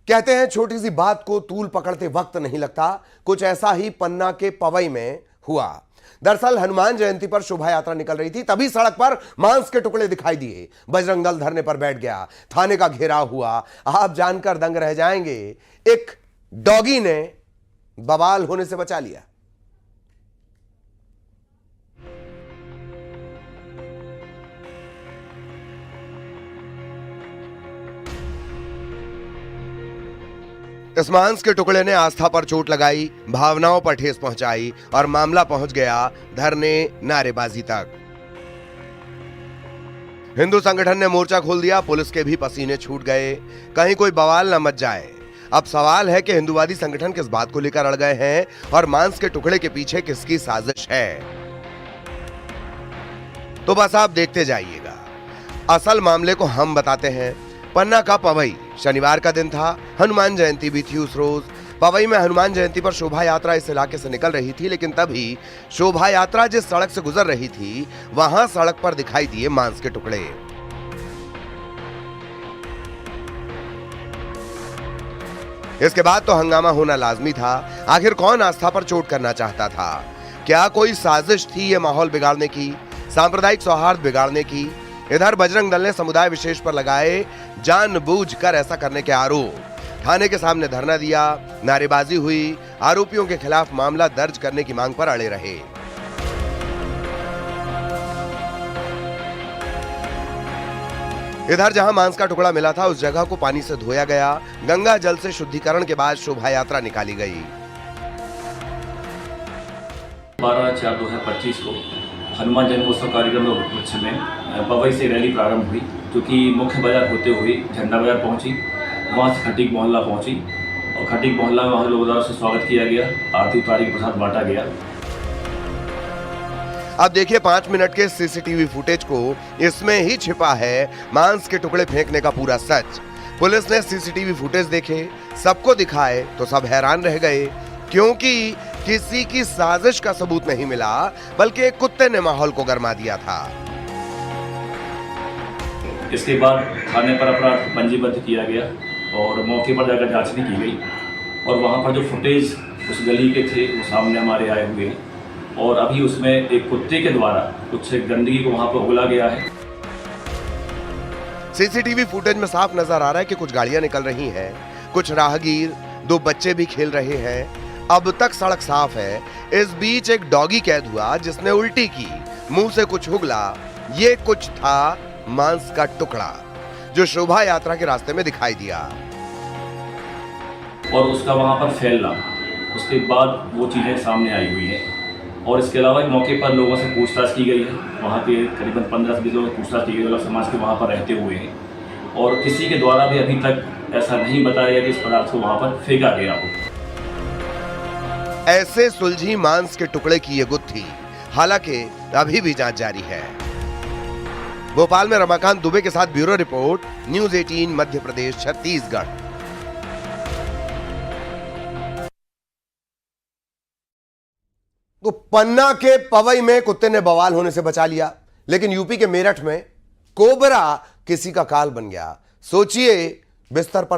कहते हैं छोटी सी बात को तूल पकड़ते वक्त नहीं लगता। कुछ ऐसा ही पन्ना के पवई में हुआ। दरअसल हनुमान जयंती पर शोभा यात्रा निकल रही थी, तभी सड़क पर मांस के टुकड़े दिखाई दिए। बजरंग दल धरने पर बैठ गया, थाने का घेराव हुआ। आप जानकर दंग रह जाएंगे, एक डॉगी ने बवाल होने से बचा लिया। इस मांस के टुकड़े ने आस्था पर चोट लगाई, भावनाओं पर ठेस पहुंचाई और मामला पहुंच गया धरने नारेबाजी तक। हिंदू संगठन ने मोर्चा खोल दिया, पुलिस के भी पसीने छूट गए, कहीं कोई बवाल न मच जाए। अब सवाल है कि हिंदूवादी संगठन किस बात को लेकर अड़ गए हैं और मांस के टुकड़े के पीछे किसकी साजिश है। तो बस आप देखते जाइएगा, असल मामले को हम बताते हैं। पन्ना का पवई, शनिवार का दिन था, हनुमान जयंती भी थी उस रोज। पवई में हनुमान जयंती पर शोभा यात्रा इस इलाके से निकल रही थी, लेकिन तभी शोभा यात्रा जिस सड़क से गुजर रही थी, वहां सड़क पर दिखाई दिए मांस के टुकड़े। इसके बाद तो हंगामा होना लाजमी था। आखिर कौन आस्था पर चोट करना चाहता था? क्या कोई साजिश थी ये माहौल बिगाड़ने की, सांप्रदायिक सौहार्द बिगाड़ने की? इधर बजरंग दल ने समुदाय विशेष पर लगाए जानबूझकर ऐसा करने के आरोप। थाने के सामने धरना दिया, नारेबाजी हुई, आरोपियों के खिलाफ मामला दर्ज करने की मांग पर अड़े रहे। इधर जहां मांस का टुकड़ा मिला था, उस जगह को पानी से धोया गया। गंगा जल से शुद्धिकरण के बाद शोभा यात्रा निकाली गई। 12/4/2025 को हनुमान जन्मोत्सव कार्यक्रम के उपलक्ष्य में पवई से रैली प्रारंभ हुई, जो कि मुख्य बाजार होते हुए झंडा बाजार पहुंची। वहां से खटीक मोहल्ला पहुंची और खटीक मोहल्ला में वहां लोगों द्वारा से स्वागत किया गया, आरती उतारी के प्रसाद बांटा गया। अब देखिए 5 मिनट के सीसीटीवी फुटेज को, इसमें ही छिपा है मांस के टुकड़े फेंकने का पूरा सच। पुलिस ने सीसीटीवी फुटेज देखे, सबको दिखाए तो सब हैरान रह गए, क्योंकि किसी की साजिश का सबूत नहीं मिला, बल्कि एक कुत्ते ने माहौल को गरमा दिया था। इसके बाद थाने पर अपराध पंजीबद्ध किया गया और मौके पर जाकर जांच भी की गई और वहां पर जो फुटेज उस गली के थे वो सामने हमारे आए हुए हैं और अभी उसमें एक कुत्ते के द्वारा कुछ गंदगी को वहां पर उगला गया है। सीसीटीवी फुटेज में साफ नजर आ रहा है कि कुछ गाड़ियां निकल रही हैं, कुछ राहगीर, 2 बच्चे भी खेल रहे हैं। अब तक सड़क साफ है। इस बीच एक डॉगी कैद हुआ जिसने उल्टी की, मुंह से कुछ उगला। ये कुछ था मांस का टुकड़ा जो शोभा यात्रा के रास्ते में दिखाई दिया और उसका वहां पर फैलना, उसके बाद वो चीजें सामने आई हुई हैं। और इसके अलावा मौके पर लोगों से पूछताछ की गई है। वहाँ के करीबन 15 से 20 लोगों से पूछताछ की गई, अलग समाज के वहाँ पर रहते हुए हैं और किसी के द्वारा भी अभी तक ऐसा नहीं बताया गया कि इस पदार्थ को वहाँ पर फेंका गया हो। ऐसे सुलझी मांस के टुकड़े की ये गुत्थी, हालांकि अभी भी जांच जारी है। भोपाल में रमाकांत दुबे के साथ bureau report, news 18 Madhya Pradesh Chhattisgarh. तो पन्ना के पवई में कुत्ते ने बवाल होने से बचा लिया, लेकिन यूपी के मेरठ में कोबरा किसी का काल बन गया। सोचिए, बिस्तर पर